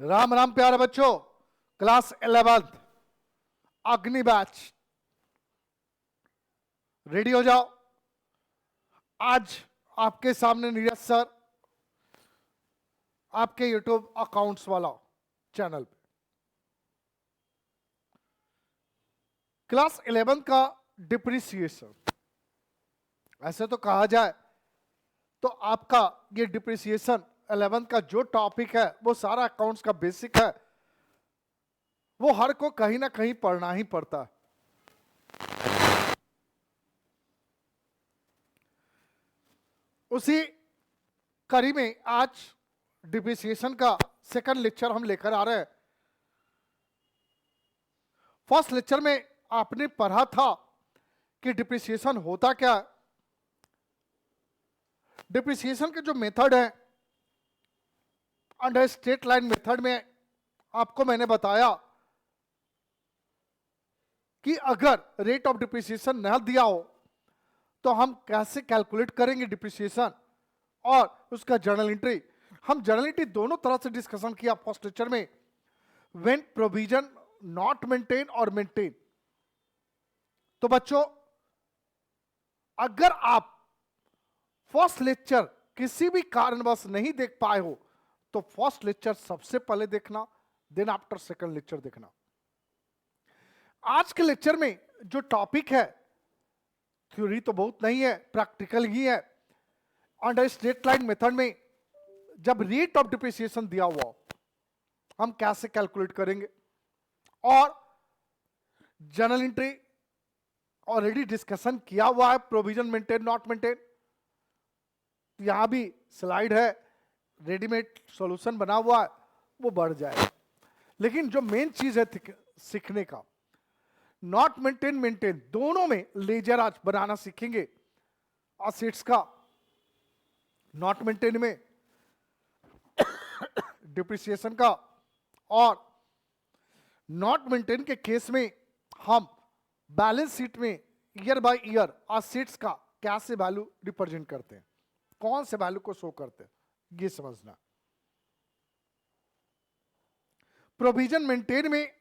राम राम प्यारे बच्चों, क्लास 11 अग्नि बैच रेडी हो जाओ। आज आपके सामने नीरज सर आपके यूट्यूब अकाउंट्स वाला चैनल पे क्लास 11 का डिप्रिसिएशन। ऐसे तो कहा जाए तो आपका ये डिप्रिसिएशन 11 का जो टॉपिक है वो सारा अकाउंट्स का बेसिक है, वो हर को कहीं ना कहीं पढ़ना ही पड़ता है। उसी कड़ी में आज डिप्रिसिएशन का सेकंड लेक्चर हम लेकर आ रहे हैं। फर्स्ट लेक्चर में आपने पढ़ा था कि डिप्रिसिएशन होता क्या है। डिप्रिसिएशन के जो मेथड है अंडर स्ट्रेट लाइन मेथड में आपको मैंने बताया कि अगर रेट ऑफ डिप्रिसिएशन न दिया हो तो हम कैसे कैलकुलेट करेंगे डिप्रिसिएशन और उसका जर्नल एंट्री। हम जर्नल एंट्री दोनों तरह से डिस्कशन किया फर्स्ट लेक्चर में, व्हेन प्रोविजन नॉट मेंटेन और मेंटेन। तो बच्चों अगर आप फर्स्ट लेक्चर किसी भी कारणवश नहीं देख पाए हो तो फर्स्ट लेक्चर सबसे पहले देखना, देन आफ्टर सेकंड लेक्चर देखना। आज के लेक्चर में जो टॉपिक है थ्योरी तो बहुत नहीं है, प्रैक्टिकल ही है। अंडर स्ट्रेट लाइन मेथड में जब रेट ऑफ डिप्रिसिएशन दिया हुआ हम कैसे कैलकुलेट करेंगे, और जर्नल एंट्री ऑलरेडी डिस्कशन किया हुआ है, प्रोविजन मेंटेन नॉट मेंटेन। यहां भी स्लाइड है, रेडीमेड सॉल्यूशन बना हुआ है, वो बढ़ जाएगा। लेकिन जो मेन चीज है सीखने का, नॉट मेंटेन मेंटेन दोनों में लेजर आज बनाना सीखेंगे। असेट्स का नॉट मेंटेन में डिप्रिसिएशन का, और नॉट मेंटेन के केस में हम बैलेंस शीट में ईयर बाय ईयर असेट्स का कैसे वैल्यू रिप्रेजेंट करते हैं, कौन से वैल्यू को शो करते हैं, ये समझना। प्रोविजन मेंटेन में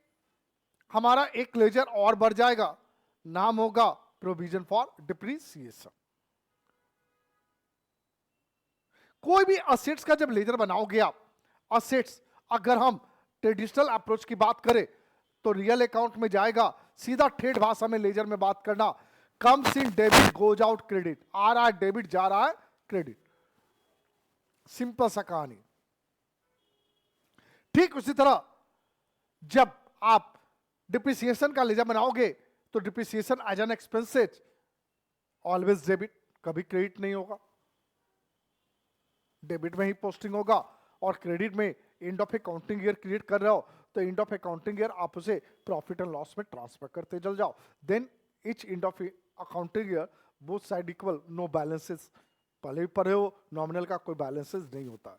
हमारा एक लेजर और बढ़ जाएगा, नाम होगा प्रोविजन फॉर डिप्रिसिएशन। कोई भी असेट्स का जब लेजर बनाओगे आप, असेट्स अगर हम ट्रेडिशनल अप्रोच की बात करें तो रियल अकाउंट में जाएगा, सीधा ठेठ भाषा में लेजर में बात करना, comes in debit goes out credit. आ रहा है डेबिट, जा रहा है क्रेडिट, सिंपल सा कहानी। ठीक उसी तरह जब आप डिप्रिसिएशन का लेजर बनाओगे तो depreciation as an expenses always debit, कभी क्रेडिट नहीं होगा। डेबिट में ही पोस्टिंग होगा, और क्रेडिट में and of accounting year create कर रहे हो तो एंड ऑफ अकाउंटिंग ईयर आप उसे प्रॉफिट एंड लॉस में ट्रांसफर करते चल जाओ। Then each end of accounting year both side equal, no balances. पहले भी पढ़े हो, नॉमिनल का कोई बैलेंसेस नहीं होता।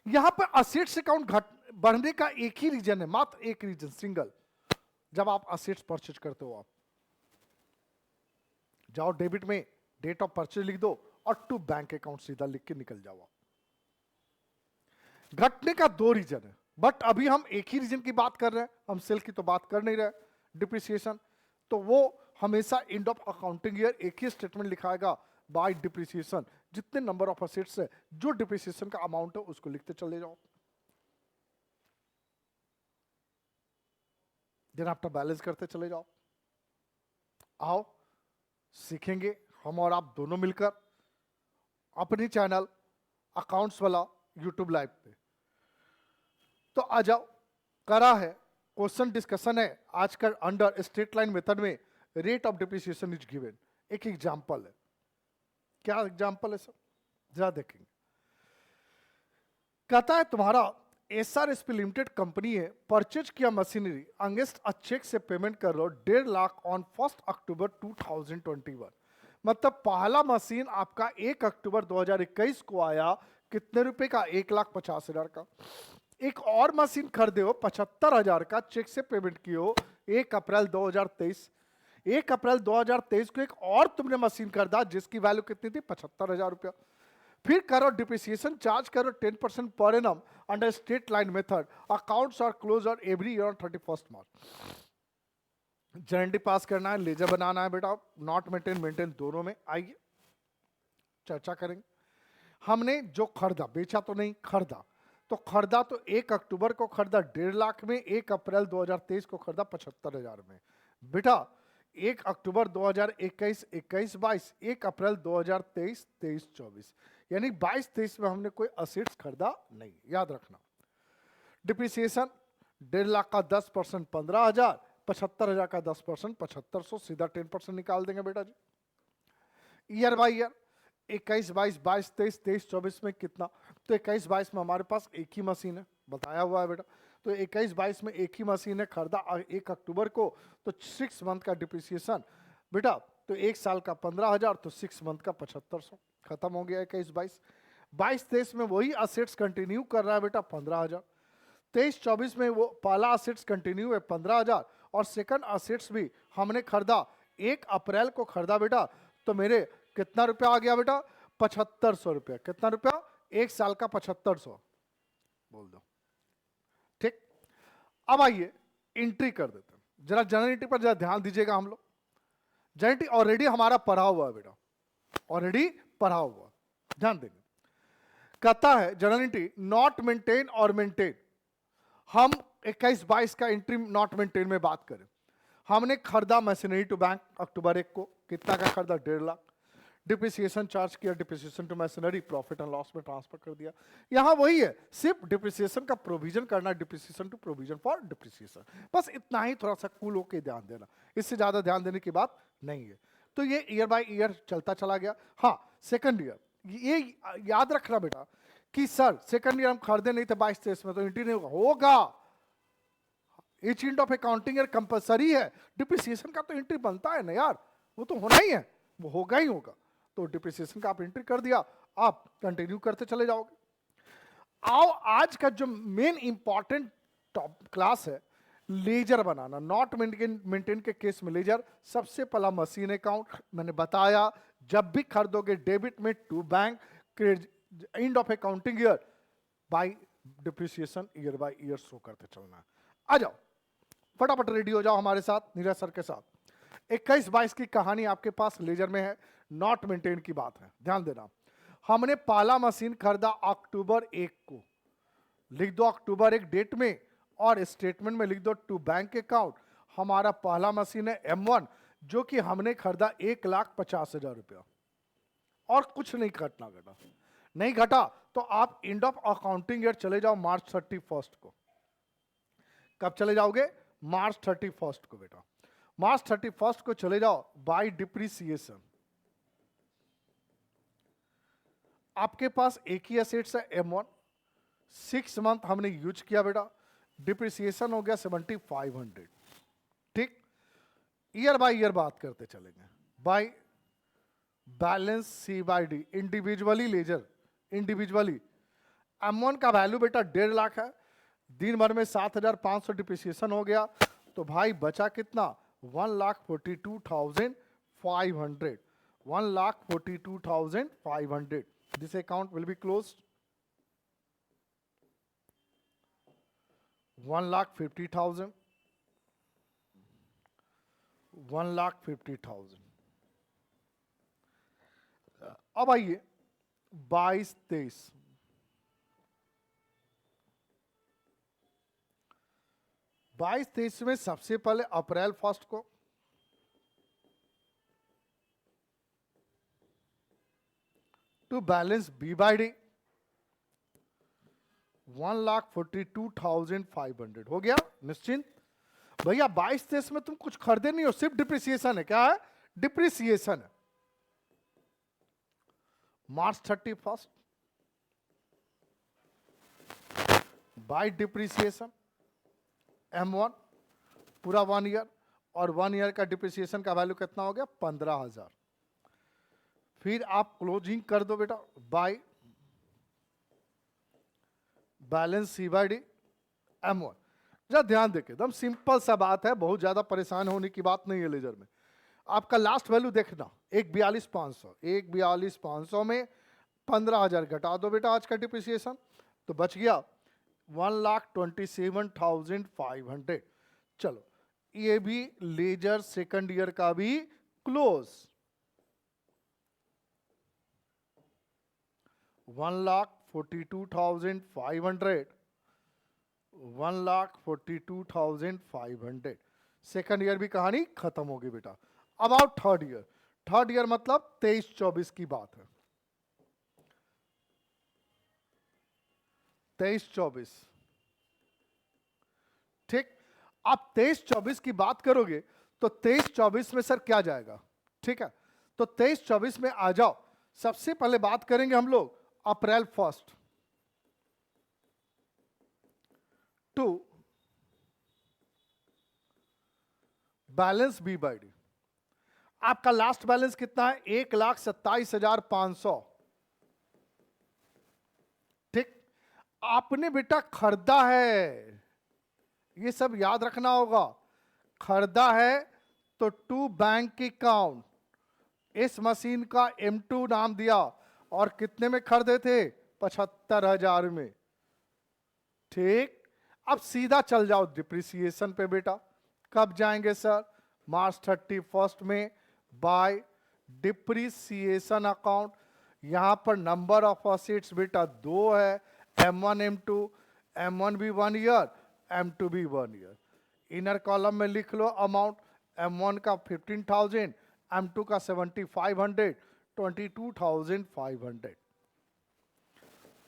यहां पर असेट्स अकाउंट बढ़ने का एक ही रीजन है, मात्र एक रीजन, सिंगल। जब आप असेट्स परचेज करते हो, आप जाओ डेबिट में डेट ऑफ परचेज लिख दो और टू बैंक अकाउंट सीधा लिख के निकल जाओ। घटने का दो रीजन है, बट अभी हम एक ही रीजन की बात कर रहे हैं, हम सेल की तो बात कर नहीं रहे। डिप्रिसिएशन तो वो हमेशा एंड ऑफ अकाउंटिंग ईयर एक ही स्टेटमेंट लिखाएगा, बाय डिप्रिसिएशन। जितने नंबर ऑफ असेट्स है, जो डिप्रिसिएशन का अमाउंट है उसको लिखते चले जाओ। देन आफ्टर बैलेंस करते चले जाओ। आओ सीखेंगे हम और आप दोनों मिलकर अपनी चैनल अकाउंट्स वाला यूट्यूब लाइव पे। तो आ जाओ, करा है क्वेश्चन डिस्कशन है आज का अंडर स्ट्रेट लाइन मेथड में। Rate of depreciation is given, एक एग्जांपल है। क्या एग्जांपल है सर, जरा देखेंगे। कहता है तुम्हारा SRSP लिमिटेड कंपनी है, परचेज किया मशीनरी, अगेंस्ट अ चेक से पेमेंट कर लो 1.5 लाख ऑन 1 अक्टूबर 2021। मतलब पहला मशीन आपका 1 अक्टूबर 2021 को आया, कितने रुपए का, 1,50,000 का। एक और मशीन खरीदे हो 75,000 का, चेक से पेमेंट किए हो 1 अप्रैल 2023। 1 अप्रैल 2023 को एक और तुमने मशीन खरीदा जिसकी वैल्यू कितनी थी, 75,000 रुपया। फिर करो डिप्रिसिएशन चार्ज करो 10% पर annum under straight line method. Accounts are close और एवरी ईयर 31 मार्च। जर्नडी पास करना है, लेजर बनाना है बेटा, नॉट मेंटेन मेंटेन दोनों में। आइए चर्चा करेंगे। हमने जो खरीदा, बेचा तो नहीं, खरीदा तो खरीदा तो 1 अक्टूबर को खरीदा 1.5 लाख में, 1 अप्रैल 2023 को खरीदा 75,000 में। बेटा 1 अक्टूबर 2021 21-22, 1 अप्रैल 2023 23-24, यानी 22-23 में हमने कोई असेट्स खरीदा नहीं, याद रखना। डिप्रिसिएशन 1.5 लाख का 10% 15,000, 75,000 का 10% 7500, सीधा 10% निकाल देंगे बेटा जी। ईयर बाय ईयर 21-22, 22-23, 23-24 में कितना, तो 21-22 में हमारे पास एक ही मशीन है, बताया हुआ है बेटा। तो 21-22 में एक ही मशीन है, खरीदा 1 अक्टूबर को, तो 6 मंथ का डिप्रिसिएशन बेटा, तो 1 साल का 15,000, तो 6 मंथ का 7500, खत्म हो गया 21-22। 22-23 में वही असेट्स कंटिन्यू कर रहा है बेटा 15,000। 23-24 में वो पहला असेट्स कंटिन्यू है 15,000, और सेकंड असेट्स भी हमने खरीदा 1 अप्रैल को खरीदा बेटा, तो मेरे कितना रुपया आ गया बेटा, 7500 रुपया। कितना रुपया, 1 साल का 7500 बोल दो, ठीक। अब आइए एंट्री कर देते हैं, जरा जनरलिटी पर जरा ध्यान दीजिएगा। हम लोग जनरलिटी ऑलरेडी हमारा पढ़ा हुआ है बेटा, ऑलरेडी पढ़ा हुआ, ध्यान देंगे। कहता है जनरलिटी नॉट मेंटेन और मेंटेन। हम 21-22 का एंट्री नॉट मेंटेन में बात करें, हमने खरीदा मशीनरी टू बैंक अक्टूबर 1 को, कितना का खरीदा 1.5 लाख। डिप्रिसिएशन चार्ज किया, depreciation to machinery profit and loss में ट्रांसफर कर दिया। यहां वही है, सिर्फ डिप्रिसिएशन का प्रोविजन करना, depreciation to provision for depreciation, बस इतना ही। थोड़ा सा कूल होकर ध्यान देना, इससे ज्यादा ध्यान देने की बात नहीं है। तो ये ईयर बाय ईयर चलता चला गया। हाँ, सेकंड ईयर ये याद रखना बेटा कि सर सेकंड ईयर हम खरीदे नहीं थे 22-23 में, तो एंट्री नहीं होगा। Each end of accounting year compulsory है, डिप्रिसिएशन का तो एंट्री बनता है ना यार, वो तो होना ही है, वो होगा ही होगा। तो डिप्रिसिएशन का आप एंट्री कर दिया, आप कंटिन्यू करते चले जाओगे। आओ आज का जो मेन इंपॉर्टेंट क्लास है, लेजर बनाना। नॉट मेंटेन के केस में लेजर, सबसे पहला मशीन अकाउंट मैंने बताया, जब भी खरीदोगे डेबिट में to bank, end of accounting year by depreciation year by year show करते चलना है। आ जाओ फटाफट रेडी हो जाओ हमारे साथ, नीरज सर के साथ। 21-22 की कहानी आपके पास लेजर में है, नॉट मेंटेन की बात है, ध्यान देना। हमने पहला मशीन खरीदा अक्टूबर 1 को, लिख दो अक्टूबर 1 डेट में, और स्टेटमेंट में लिख दो टू बैंक अकाउंट। हमारा पहला मशीन है M1, जो कि हमने खरीदा 1,50,000 रुपया, और कुछ नहीं घटना घटा, नहीं घटा तो आप एंड ऑफ अकाउंटिंग ईयर चले जाओ मार्च 31 को। कब चले जाओगे, मार्च 31 को बेटा, मार्च 31 को चले जाओ बाय डिप्रिसिएशन। आपके पास एक ही एसेट्स है M1, 6 मंथ हमने यूज किया बेटा, डिप्रिसिएशन हो गया 7,500, ठीक। ईयर बाय ईयर बात करते चलेंगे, by balance C by D, individually ledger, individually. M1 का वैल्यू बेटा 1.5 लाख है, दिन भर में 7,500 डिप्रिसिएशन हो गया, तो भाई बचा कितना, 1,42,500, 1,42,500। This account will be closed. 1,50,000, 1,50,000। अब आइए 22-23, 22-23 में सबसे पहले अप्रैल 1 को to balance B by D 1,42,500 हो गया, निश्चिंत। भैया 22-23 में तुम कुछ खरीदे नहीं हो, सिर्फ डिप्रिसिएशन है। क्या है, डिप्रिसिएशन है। मार्च 31 बाय डिप्रिसिएशन M1 पूरा 1 ईयर, और 1 ईयर का डिप्रिसिएशन का वैल्यू कितना हो गया, 15,000। फिर आप क्लोजिंग कर दो बेटा by balance C by D M1। जरा ध्यान देके, एकदम सिंपल सा बात है, बहुत ज्यादा परेशान होने की बात नहीं है लेजर में। आपका लास्ट वैल्यू देखना 1,42,500, 1,42,500 में 15,000 घटा दो बेटा आज का डिप्रिसिएशन, तो बच गया 1,27,500। चलो ये भी लेजर सेकंड ईयर का भी क्लोज। 1,42,500, 1,42,500। सेकंड ईयर भी कहानी खत्म होगी बेटा। About third year, third year मतलब 23-24 की बात है, 23-24, ठीक। आप 23-24 की बात करोगे तो 23-24 में सर क्या जाएगा, ठीक है, तो 23-24 में आ जाओ। सबसे पहले बात करेंगे हम लोग April 1 to balance B by D. आपका लास्ट बैलेंस कितना है, 1,27,500, ठीक। आपने बेटा खरीदा है, ये सब याद रखना होगा, खरीदा है तो टू बैंक अकाउंट, इस मशीन का M2 नाम दिया, और कितने में खरीदे थे, 75,000 में, ठीक। अब सीधा चल जाओ डिप्रिसिएशन पे बेटा। कब जाएंगे सर, मार्च 31 में बाय डिप्रिसिएशन अकाउंट। यहां पर नंबर ऑफ असेट्स बेटा 2 है, M1 M2, M1 भी 1 ईयर, M2 भी 1 ईयर। इनर कॉलम में लिख लो अमाउंट, M1 का 15,000, M2 का 7,500, 22,500।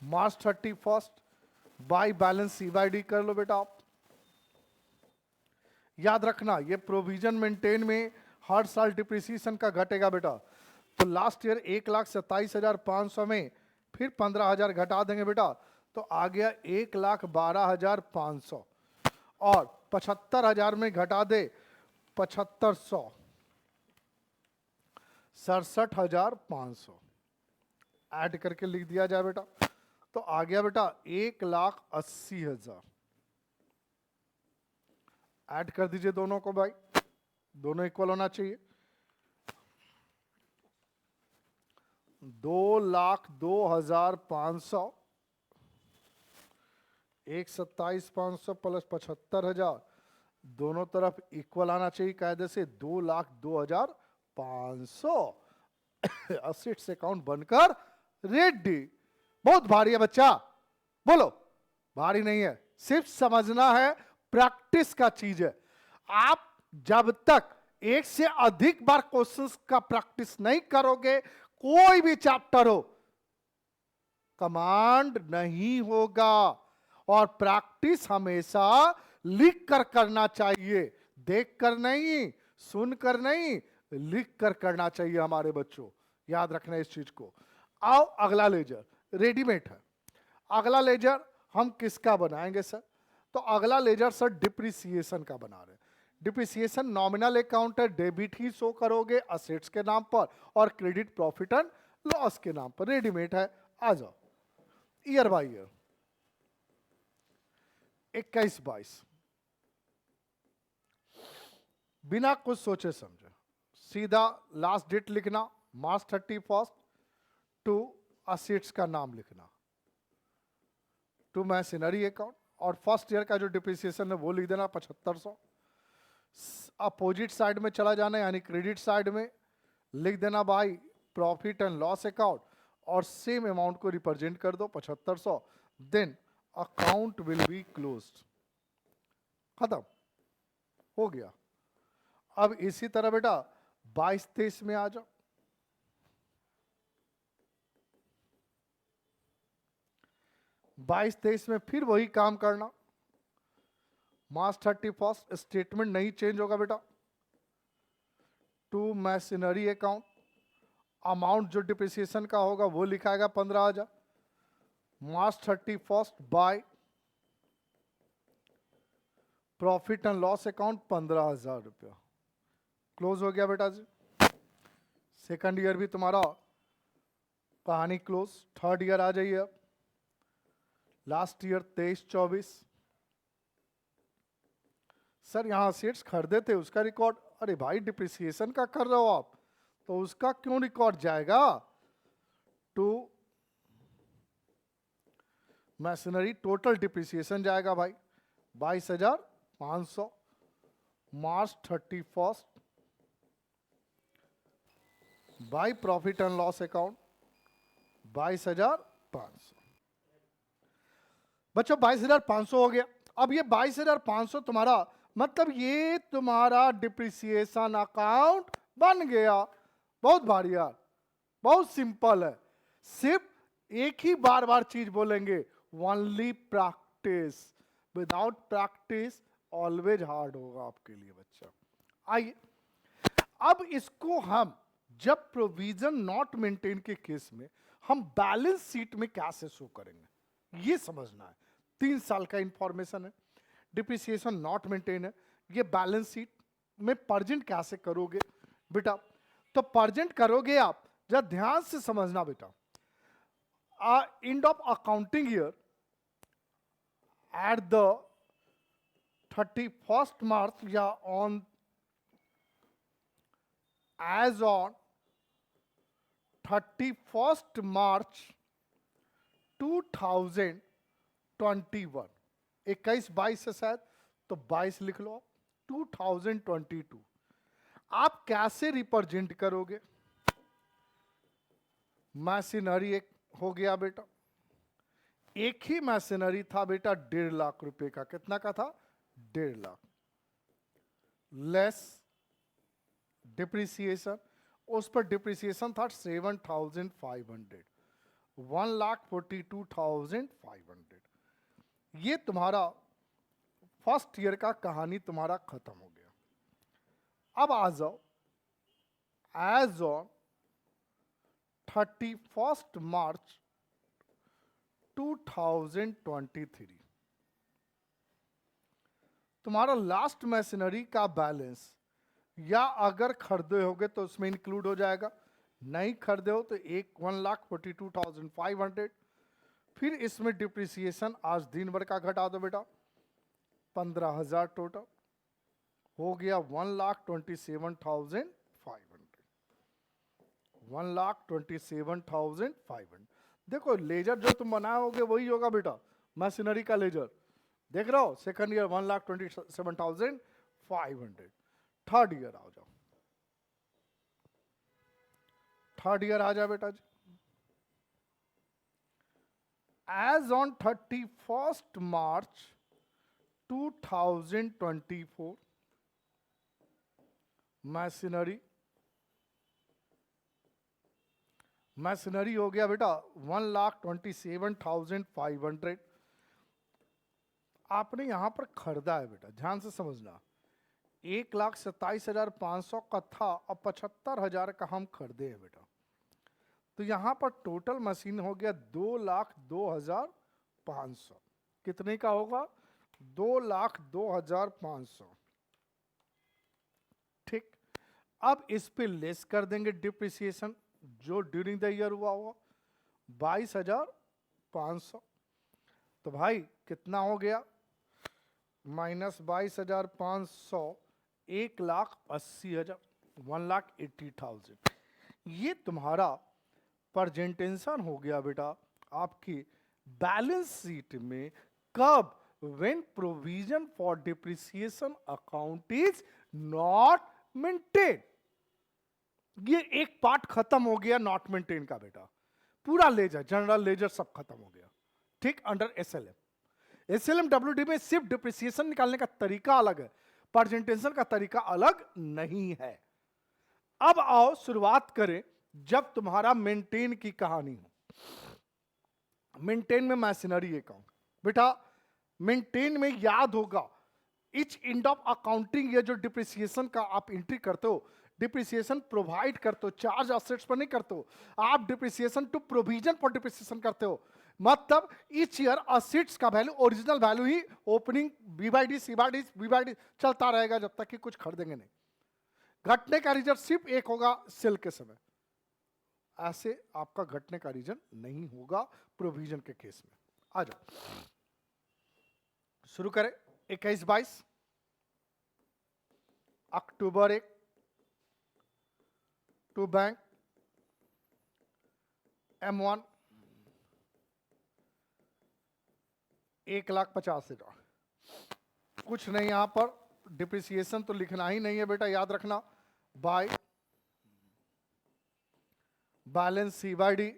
March 31 by balance C by D कर लो बेटा आप। याद रखना ये प्रोविजन मेंटेन में हर साल डिप्रिसिएशन का घटेगा बेटा। तो लास्ट ईयर 1,27,500 में फिर 15,000 घटा देंगे बेटा, तो आ गया 1,12,500, और 75,000 में घटा दे 7,500, 67,500 ऐड करके लिख दिया जाए बेटा, तो आ गया बेटा 1,80,000। ऐड कर दीजिए दोनों को भाई, दोनों इक्वल होना चाहिए। 2,02,500, 1,27,500 प्लस 75,000, दोनों तरफ इक्वल आना चाहिए कायदे से, 2,02,500। असेट्स अकाउंट बनकर रेडी। बहुत भारी है बच्चा, बोलो भारी नहीं है, सिर्फ समझना है, प्रैक्टिस का चीज है। आप जब तक एक से अधिक बार क्वेश्चंस का प्रैक्टिस नहीं करोगे, कोई भी चैप्टर हो, कमांड नहीं होगा। और प्रैक्टिस हमेशा लिख कर करना चाहिए, देख कर नहीं, सुन कर नहीं, लिख कर करना चाहिए हमारे बच्चों, याद रखना इस चीज को। आओ अगला लेजर रेडीमेड है। अगला लेजर हम किसका बनाएंगे सर, तो अगला लेजर सर डिप्रिसिएशन का बना रहे हैं। डिप्रिसिएशन नॉमिनल अकाउंट है, डेबिट ही शो करोगे असेट्स के नाम पर, और क्रेडिट प्रॉफिट एंड लॉस के नाम पर, रेडीमेड है। आ जाओ ईयर बाय ईयर, 21-22, बिना कुछ सोचे समझे सीधा लास्ट डेट लिखना, मार्च 31 टू असेट्स का नाम लिखना, टू मैशिनरी अकाउंट, और फर्स्ट ईयर का जो डिप्रिसिएशन है वो लिख देना 7,500। अपोजिट साइड में चला जाना, यानी क्रेडिट साइड में लिख देना भाई प्रॉफिट एंड लॉस अकाउंट, और सेम अमाउंट को रिप्रेजेंट कर दो 7,500, then account will be closed. खत्म हो गया। अब इसी तरह बेटा 22-23 में आ जाओ। बाईस 23 में फिर वही काम करना, मार्च 31 स्टेटमेंट नहीं चेंज होगा बेटा, टू मैशिनरी अकाउंट, अमाउंट जो डिप्रिसिएशन का होगा वो लिखाएगा 15,000, मार्च 31 bye profit and loss account 15,000 रुपया, क्लोज हो गया बेटा जी। सेकंड ईयर भी तुम्हारा कहानी क्लोज। थर्ड ईयर आ जाइए अब, लास्ट ईयर 23-24, सर यहां असेट्स खरीदे थे उसका रिकॉर्ड, अरे भाई डिप्रिसिएशन का कर रहे हो आप, तो उसका क्यों रिकॉर्ड जाएगा, टू मैशनरी टोटल डिप्रिसिएशन जाएगा भाई 22,500 March 31 by profit and loss account 22,500। बच्चों 22,500 हो गया। अब ये 22,500 तुम्हारा मतलब ये तुम्हारा डिप्रिसिएशन अकाउंट बन गया। बहुत भारी यार, बहुत सिंपल है। सिर्फ एक ही बार बार चीज बोलेंगे, only practice. Without practice always hard होगा आपके लिए बच्चा। आइए अब इसको हम जब प्रोविजन नॉट मेंटेन के केस में हम बैलेंस शीट में कैसे शो करेंगे ये समझना है। 3 साल का इंफॉर्मेशन है, डिप्रिसिएशन नॉट मेंटेन है, ये बैलेंस शीट में परजेंट कैसे करोगे बेटा। तो परजेंट करोगे आप, जब ध्यान से समझना बेटा, and of accounting year at the 31st मार्च या on as on 31st March 2021, 21-22 है शायद, तो 22 लिख लो। 2022 आप कैसे रिप्रेजेंट करोगे। मशीनरी एक हो गया बेटा, एक ही मशीनरी था बेटा 1.5 लाख रुपए का। कितना का था? 1.5 लाख लेस डिप्रिसिएशन, उस पर डिप्रिसिएशन था 7,500, 1,42,500। ये तुम्हारा फर्स्ट ईयर का कहानी तुम्हारा खत्म हो गया। अब आ जाओ एज ऑन 31st मार्च 2023 तुम्हारा लास्ट मशीनरी का बैलेंस, या अगर खरीदे होगे तो उसमें इंक्लूड हो जाएगा, नहीं खरीदे हो तो 1,42,500। फिर इसमें डिप्रिसिएशन आज दिन भर का घटा दो बेटा, 15,000 टोटल हो गया 1,27,500, 1,27,500। देखो लेजर जो तुम बनाओगे वही होगा बेटा, मशीनरी का लेजर देख रहे हो। Second year 1,27,500। थर्ड ईयर आ जाओ, थर्ड ईयर आ जाओ बेटा जी। As on 31st March 2024 machinery हो गया बेटा 1,27,500। आपने यहां पर खरीदा है बेटा, ध्यान से समझना, 1,27,500 का था और 75,000 का हम खरीदे हैं बेटा। तो यहां पर टोटल मशीन हो गया 2,02,500। कितने का होगा? 2,02,500। ठीक, अब इस पे लेस कर देंगे डिप्रिसिएशन जो ड्यूरिंग द ईयर हुआ होगा 22,500। तो भाई कितना हो गया? माइनस 22,500, 1,80,000, 1,80,000। ये तुम्हारा प्रेजेंटेशन हो गया बेटा आपकी बैलेंस शीट में। कब? When provision for depreciation account is not maintain. ये एक पार्ट खत्म हो गया नॉट मेंटेन का बेटा, पूरा लेजर जनरल लेजर सब खत्म हो गया। ठीक, अंडर एसएलएम डब्ल्यूडी में सिर्फ डिप्रिसिएशन निकालने का तरीका अलग है, प्रेजेंटेशन का तरीका अलग नहीं है। अब आओ शुरुआत करें जब तुम्हारा मेंटेन की कहानी हो। मेंटेन में मशीनरी अकाउंट बेटा, मेंटेन में याद होगा इच एंड ऑफ अकाउंटिंग, ये जो डिप्रिसिएशन का आप एंट्री करते हो, डिप्रिसिएशन प्रोवाइड करते हो, चार्ज असेट्स पर नहीं करते हो आप, depreciation to provision for depreciation करते हो। मतलब ईच ईयर असेट्स का वैल्यू ओरिजिनल वैल्यू ही ओपनिंग बीवाईडी सीवाईडी बीवाईडी चलता रहेगा जब तक कि कुछ खरीदेंगे नहीं। घटने का रीजन सिर्फ एक होगा, सेल के समय। ऐसे आपका घटने का रीजन नहीं होगा प्रोविजन के केस में। आ जाओ शुरू करें। 21-22 अक्टूबर 1 टू बैंक M1 1,50,000। कुछ नहीं, यहां पर डिप्रिसिएशन तो लिखना ही नहीं है बेटा, याद रखना। By balance C by D,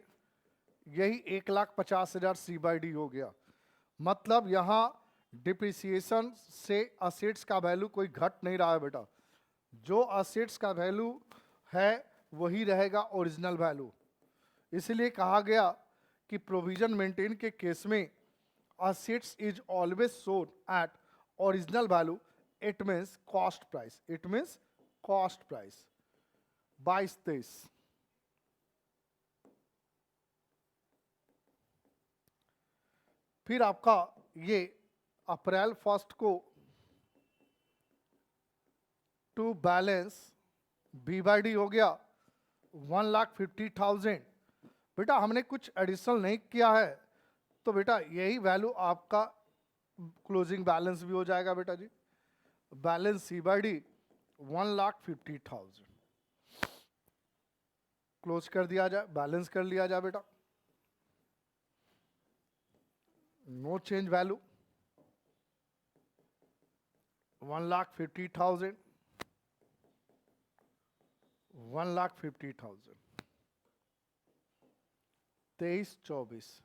यही 1,50,000 सी बाई डी हो गया। मतलब यहां डिप्रिसिएशन से असेट्स का वैल्यू कोई घट नहीं रहा है बेटा, जो असेट्स का वैल्यू है वही रहेगा ओरिजिनल वैल्यू। इसलिए कहा गया कि प्रोविजन मेंटेन के केस में assets is always shown at original value, it means cost price, it means cost price. 22-23 फिर आपका ये अप्रैल 1 को to balance B by D हो गया 1,50,000। बेटा हमने कुछ एडिशनल नहीं किया है, तो बेटा यही वैल्यू आपका क्लोजिंग बैलेंस भी हो जाएगा बेटा जी। Balance C by D 1,50,000 close कर दिया जाए, बैलेंस कर लिया जाए बेटा। No change value 1,50,000 1,50,000। 23-24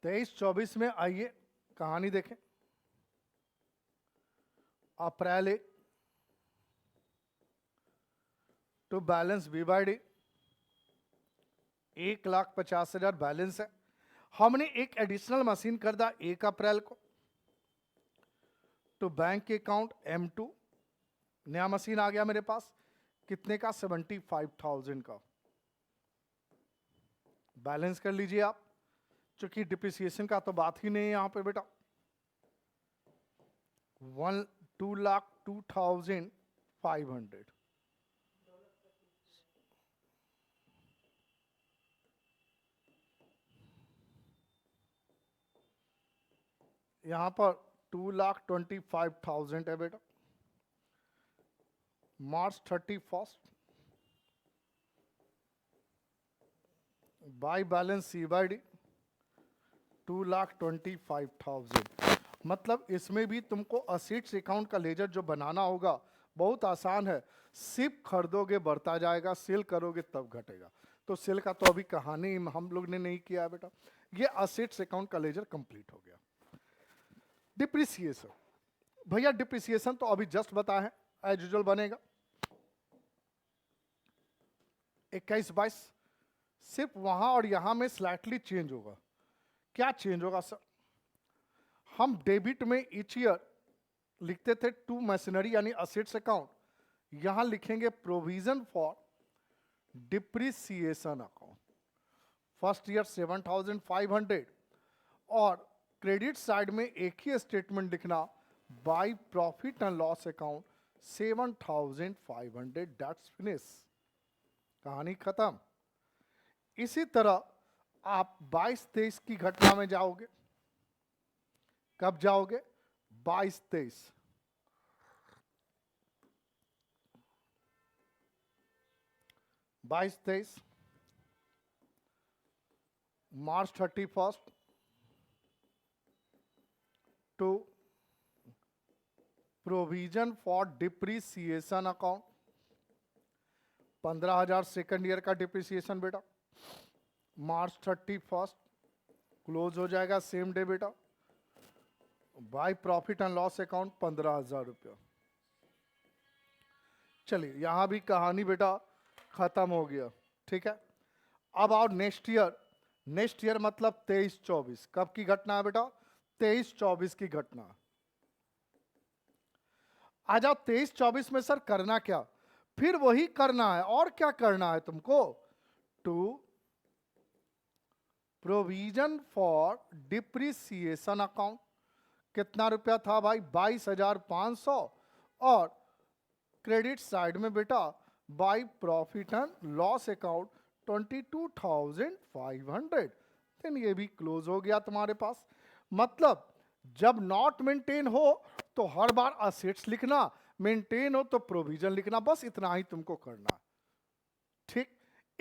23-24 में आइए कहानी देखें। April 1 to balance B by D 1,50,000 balance है। हमने एक एडिशनल मशीन कर दिया 1 अप्रैल को तो बैंक अकाउंट M2, नया मशीन आ गया मेरे पास, कितने का 75,000 का। बैलेंस कर लीजिए आप, चूंकि डिप्रिसिएशन का तो बात ही नहीं है यहां पे बेटा। 2,02,500 यहां पर 2,25,000 है बेटा। March 31 by balance C by D 2,25,000। मतलब इसमें भी तुमको असेट्स अकाउंट का लेजर जो बनाना होगा बहुत आसान है, सिर्फ खरीदोगे बढ़ता जाएगा, सेल करोगे तब घटेगा। तो सेल का तो अभी कहानी हम लोग ने नहीं किया है बेटा। ये असेट्स अकाउंट का लेजर कंप्लीट हो गया। डिप्रिसिएशन, भैया डिप्रिसिएशन तो अभी जस्ट बताया है, एज यूजुअल बनेगा 21-22, सिर्फ वहां और यहां में स्लाइटली चेंज होगा। क्या चेंज होगा सर? हम डेबिट में ईच ईयर लिखते थे टू मशीनरी यानी असेट्स अकाउंट, यहां लिखेंगे provision for depreciation account. First year 7,500 और क्रेडिट साइड में एक ही स्टेटमेंट लिखना bye profit and loss account 7,500। That's finish, कहानी खत्म। इसी तरह आप 22-23 की घटना में जाओगे। कब जाओगे? 22-23 22-23 March 31 to provision for depreciation account 15,000 second year का डिप्रिसिएशन बेटा। मार्च 31 क्लोज हो जाएगा सेम डे बेटा। By profit and loss account 15,000 रुपया। चलिए यहां भी कहानी बेटा खत्म हो गया, ठीक है। अब आओ नेक्स्ट ईयर। नेक्स्ट ईयर मतलब 23-24। कब की घटना है बेटा? 23-24 की घटना। आ जाओ 23-24 में सर करना क्या? फिर वही करना है, और क्या करना है तुमको? To provision for depreciation account, कितना रुपया था भाई? 22,500। और क्रेडिट साइड में बेटा by profit and loss account 22,500। Then ये भी क्लोज हो गया तुम्हारे पास। मतलब जब नॉट मेंटेन हो तो हर बार असेट्स लिखना, मेंटेन हो तो प्रोविजन लिखना, बस इतना ही तुमको करना, ठीक।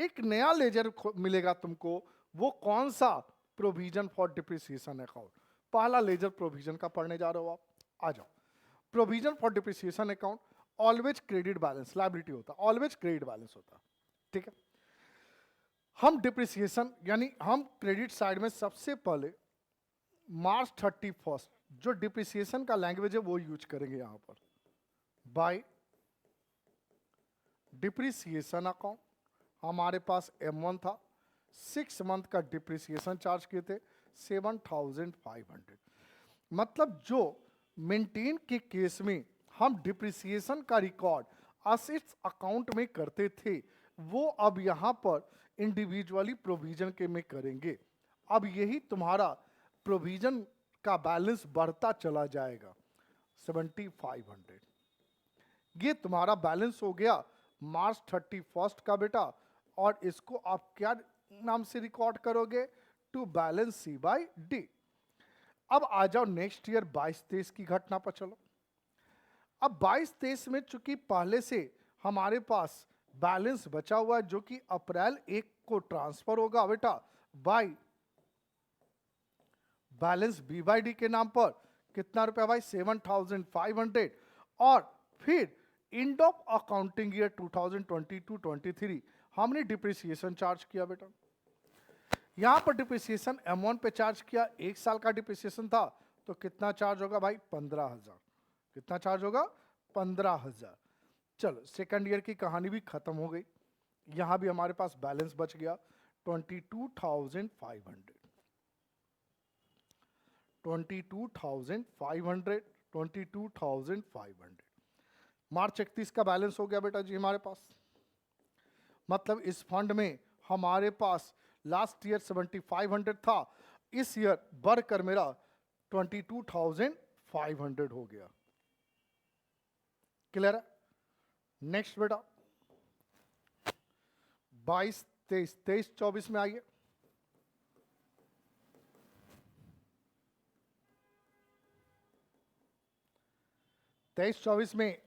एक नया लेजर मिलेगा तुमको, वो कौन सा? Provision for depreciation account. पहला लेजर प्रोविजन का पढ़ने जा रहे हो आप, आ जाओ। Provision for depreciation account always credit balance, liability होता, ऑलवेज क्रेडिट बैलेंस होता, ठीक है। हम डिप्रिसिएशन यानी हम क्रेडिट साइड में सबसे पहले मार्च 31 जो डिप्रिसिएशन का लैंग्वेज है वो यूज करेंगे यहां पर। बाय डिप्रिसिएशन अकाउंट हमारे पास M1 था, 6 मंथ का डिप्रिसिएशन चार्ज किए थे 7,500। मतलब जो मेंटेन के केस में हम डिप्रिसिएशन का रिकॉर्ड असेट्स अकाउंट में करते थे, वो अब यहां पर इंडिविजुअली प्रोविजन के में करेंगे। अब यही तुम्हारा प्रोविजन का बैलेंस बढ़ता चला जाएगा 7,500। ये तुम्हारा बैलेंस हो गया मार्च 31 का बेटा, और इसको आप क्या नाम से रिकॉर्ड करोगे? To balance C by D. अब आ जाओ नेक्स्ट ईयर 22-23 की घटना पर चलो। अब 22-23 में चूंकि पहले से हमारे पास बैलेंस बचा हुआ है जो कि अप्रैल 1 को ट्रांसफर होगा बेटा by balance B by D के नाम पर, कितना रुपया भाई? 7,500। और फिर एंड ऑफ अकाउंटिंग ईयर 2022-23 हमने डिप्रिसिएशन चार्ज किया बेटा। यहां पर डिप्रिसिएशन M1 पे चार्ज किया, 1 साल का डिप्रिसिएशन था, तो कितना चार्ज होगा भाई? 15,000। कितना चार्ज होगा? 15,000। चलो सेकंड ईयर की कहानी भी खत्म हो गई, यहां भी हमारे पास बैलेंस बच गया 22,500। 22,500, 22,500। मार्च 31 का बैलेंस हो गया बेटा जी हमारे पास। मतलब इस फंड में हमारे पास लास्ट ईयर 7,500 था, इस ईयर बढ़कर मेरा 22,500 हो गया। क्लियर है? नेक्स्ट बेटा 22-23, 23-24 में आइए। 23-24 में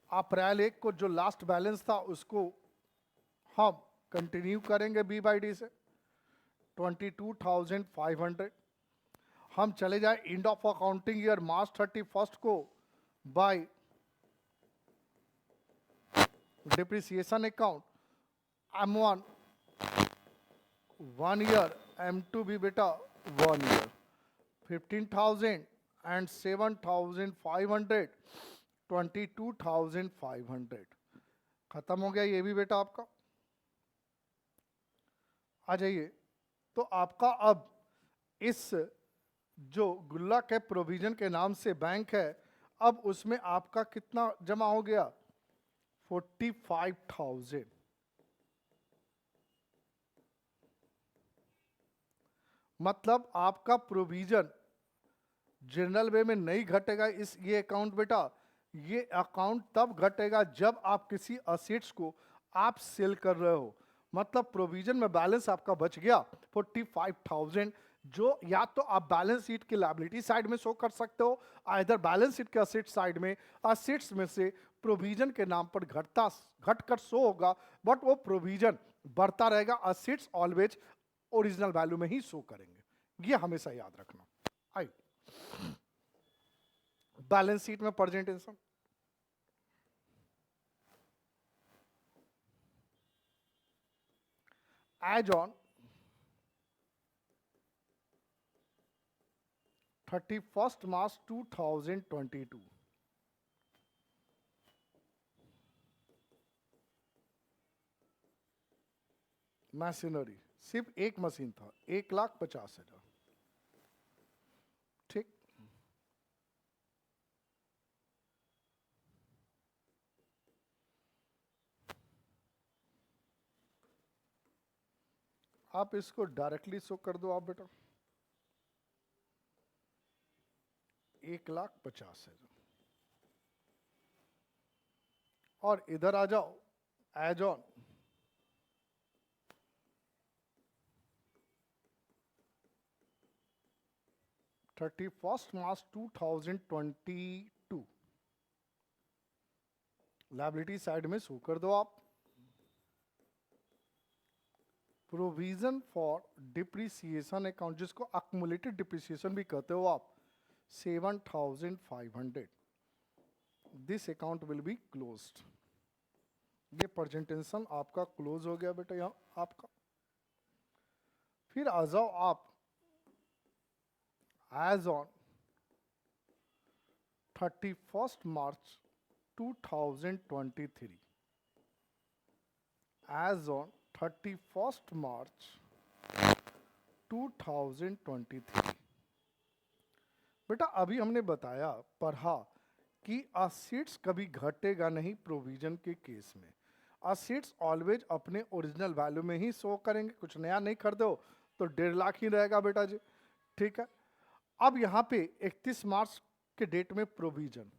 अप्रैल 1 को जो लास्ट बैलेंस था उसको हम कंटिन्यू करेंगे बी बाई डी से 22,500। हम चले जाए and of accounting year March 31 को bye depreciation account M1 1 year, M2 भी बेटा 1 ईयर, 15,000 एंड 7,500, 22,500। खत्म हो गया ये भी बेटा आपका। आ जाइए, तो आपका अब इस जो गुल्ला के प्रोविजन के नाम से बैंक है, अब उसमें आपका कितना जमा हो गया? 45,000। मतलब आपका प्रोविजन जनरल वे में नहीं घटेगा इस ये अकाउंट बेटा, ये अकाउंट तब घटेगा जब आप किसी असेट्स को आप सेल कर रहे हो। मतलब प्रोविजन में बैलेंस आपका बच गया 45,000, जो या तो आप बैलेंस शीट की लायबिलिटी साइड में शो कर सकते हो, इधर बैलेंस शीट के असेट साइड में असेट्स में से प्रोविजन के नाम पर घटकर शो होगा, बट वो प्रोविजन बढ़ता रहेगा। असेट्स ऑलवेज ओरिजिनल वैल्यू में ही शो करेंगे, ये हमेशा याद रखना। आई बैलेंस शीट में presentation as on 31 March 2022 machinery सिर्फ एक मशीन था, 1,50,000। ठीक, आप इसको डायरेक्टली शो कर दो आप बेटा, 1,50,000। और इधर आ जाओ as on 31 March 2022 liability side में शो कर दो आप प्रोविजन फॉर डिप्रिसिएशन अकाउंट, जिसको अक्मुलेटेड डिप्रिसिएशन भी कहते हो आप, 7,500, this account will be closed. ये प्रेजेंटेशन आपका क्लोज हो गया बेटा यहाँ आपका। फिर आ जाओ आप as on 31 March 2023, as on 31 March 2023। बेटा अभी हमने बताया, पढ़ा कि असेट्स कभी घटेगा नहीं प्रोविजन के केस में। असेट्स ऑलवेज अपने ओरिजिनल वैल्यू में ही शो करेंगे, कुछ नया नहीं खरीदो तो 1.5 लाख ही रहेगा बेटा जी, ठीक है। अब यहाँ पे 31 मार्च के डेट में प्रोविजन,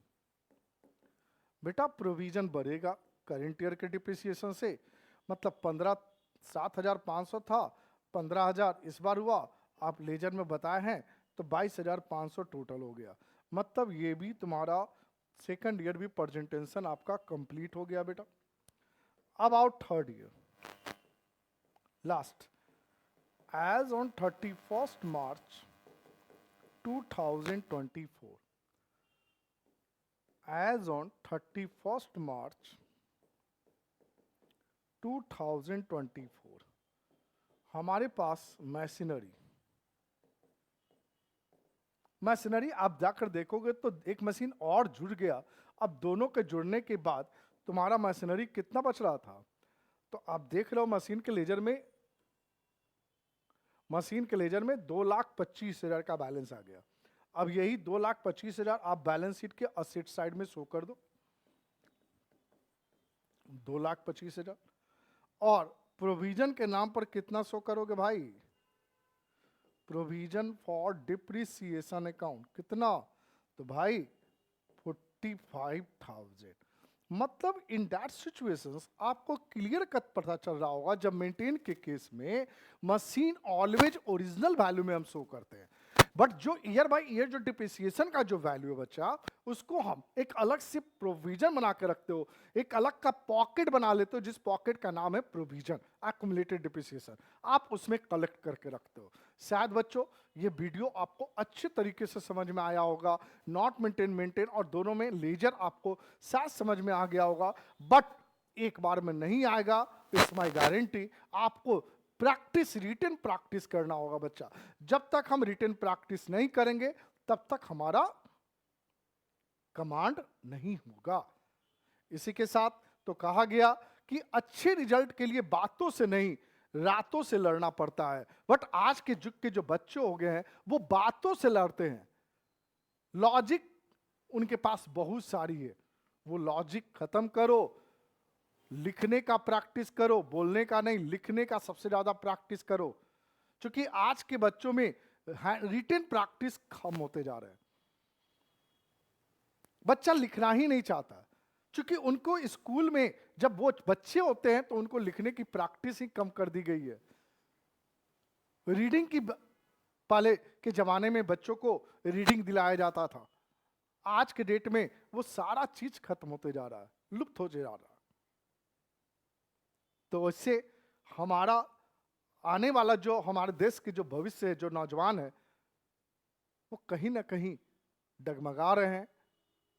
बेटा प्रोविजन बढ़ेगा करेंट ईयर के डिप्रिसिएशन से, मतलब 7,500 था, 15,000 इस बार हुआ, आप लेजर में बताए हैं तो 22,500 टोटल हो गया। मतलब ये भी तुम्हारा सेकंड ईयर भी प्रेजेंटेशन आपका कंप्लीट हो गया बेटा। अब आओ third year last, as on 31 March 2024, as on 31 March 2024 हमारे पास मशीनरी आप जाकर देखोगे तो एक मशीन और जुड़ गया। अब दोनों के जुड़ने के बाद तुम्हारा मशीनरी कितना बच रहा था, तो आप देख रहे हो मशीन के लेजर में 2,25,000 का बैलेंस आ गया। अब यही 2,25,000 आप बैलेंस शीट के असेट साइड में शो कर दो, 2,25,000, और प्रोविजन के नाम पर कितना शो करोगे भाई, प्रोविजन फॉर डिप्रिसिएशन अकाउंट कितना, तो भाई 45,000। मतलब इन दैट सिचुएशंस आपको क्लियर कट पता चल रहा होगा, जब मेंटेन के केस में मशीन ऑलवेज ओरिजिनल वैल्यू में हम शो करते हैं, बट जो ईयर बाय ईयर जो डिप्रिसिएशन का जो वैल्यू है बच्चा, उसको हम एक अलग से प्रोविजन बना के रखते हो, एक अलग का पॉकेट बना लेते हो, जिस पॉकेट का नाम है प्रोविजन एक्युमुलेटेड डिप्रिसिएशन, आप उसमें कलेक्ट करके रखते हो। शायद बच्चों ये वीडियो आपको अच्छे तरीके से समझ में आया होगा, नॉट मेंटेन और दोनों में लेजर आपको शायद समझ में आ गया होगा, बट एक बार में नहीं आएगा, इट्स माय गारंटी। आपको प्रैक्टिस, रिटन प्रैक्टिस करना होगा बच्चा। जब तक हम रिटन प्रैक्टिस नहीं करेंगे तब तक हमारा कमांड नहीं होगा। इसी के साथ तो कहा गया कि अच्छे रिजल्ट के लिए बातों से नहीं रातों से लड़ना पड़ता है, बट आज के युग के जो बच्चे हो गए हैं वो बातों से लड़ते हैं। लॉजिक उनके पास बहुत सारी है, वो लॉजिक खत्म करो, लिखने का प्रैक्टिस करो, बोलने का नहीं, लिखने का सबसे ज्यादा प्रैक्टिस करो, क्योंकि आज के बच्चों में रिटन प्रैक्टिस कम होते जा रहे हैं। बच्चा लिखना ही नहीं चाहता, क्योंकि उनको स्कूल में जब वो बच्चे होते हैं तो उनको लिखने की प्रैक्टिस ही कम कर दी गई है। रीडिंग की पहले के जमाने में बच्चों को रीडिंग दिलाया जाता था, आज के डेट में वो सारा चीज खत्म होते जा रहा है, लुप्त होते जा रहा है। तो इससे हमारा आने वाला जो हमारे देश के जो भविष्य है, जो नौजवान है, वो कहीं ना कहीं डगमगा रहे हैं।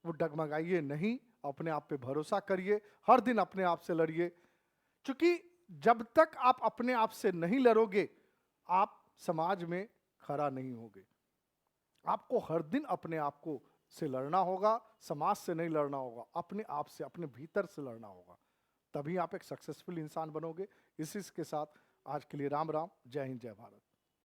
वो डगमगाइए नहीं, अपने आप पे भरोसा करिए, हर दिन अपने आप से लड़िए, क्योंकि जब तक आप अपने आप से नहीं लड़ोगे आप समाज में खड़ा नहीं होगे। आपको हर दिन अपने आप को से लड़ना होगा, समाज से नहीं लड़ना होगा, अपने आप से, अपने भीतर से लड़ना होगा, तभी आप एक सक्सेसफुल इंसान बनोगे। इसी के साथ आज के लिए राम राम, जय हिंद, जय भारत।